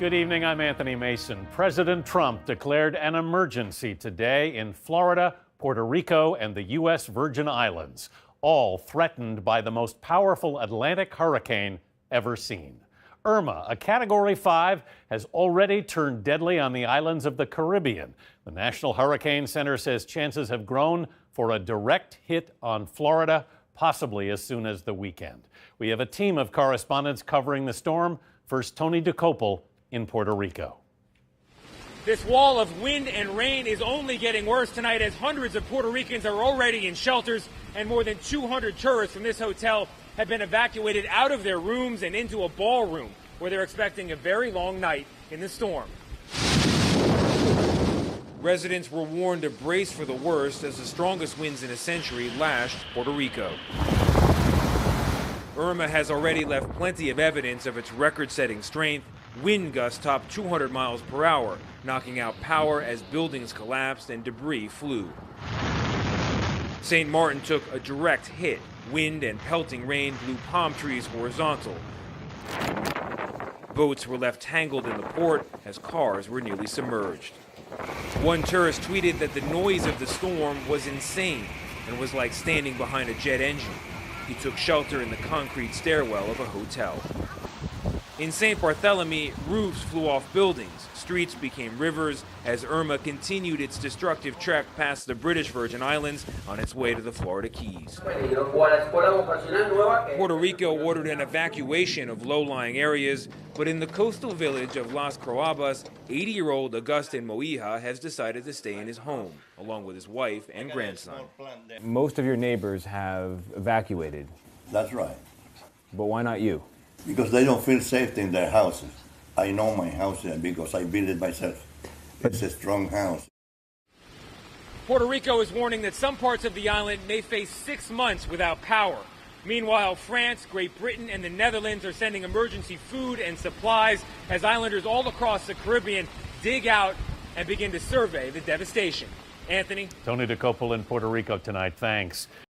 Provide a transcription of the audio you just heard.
Good evening, I'm Anthony Mason. President Trump declared an emergency today in Florida, Puerto Rico, and the U.S. Virgin Islands, all threatened by the most powerful Atlantic hurricane ever seen. Irma, a Category 5, has already turned deadly on the islands of the Caribbean. The National Hurricane Center says chances have grown for a direct hit on Florida, possibly as soon as the weekend. We have a team of correspondents covering the storm. First, Tony DeCopel in Puerto Rico. This wall of wind and rain is only getting worse tonight as hundreds of Puerto Ricans are already in shelters and more than 200 tourists from this hotel have been evacuated out of their rooms and into a ballroom where they're expecting a very long night in the storm. Residents were warned to brace for the worst as the strongest winds in a century lashed Puerto Rico. Irma has already left plenty of evidence of its record-setting strength. Wind gusts topped 200 miles per hour, knocking out power as buildings collapsed and debris flew. St. Martin took a direct hit. Wind and pelting rain blew palm trees horizontal. Boats were left tangled in the port as cars were nearly submerged. One tourist tweeted that the noise of the storm was insane and was like standing behind a jet engine. He took shelter in the concrete stairwell of a hotel. In St. Barthélemy, roofs flew off buildings. Streets became rivers as Irma continued its destructive trek past the British Virgin Islands on its way to the Florida Keys. Puerto Rico ordered an evacuation of low-lying areas, but in the coastal village of Las Croabas, 80-year-old Agustin Moija has decided to stay in his home, along with his wife and grandson. Most of your neighbors have evacuated. That's right. But why not you? Because they don't feel safe in their houses. I know my house because I built it myself. It's a strong house. Puerto Rico is warning that some parts of the island may face 6 months without power. Meanwhile, France, Great Britain, and the Netherlands are sending emergency food and supplies as islanders all across the Caribbean dig out and begin to survey the devastation. Anthony? Tony DeCopel in Puerto Rico tonight. Thanks.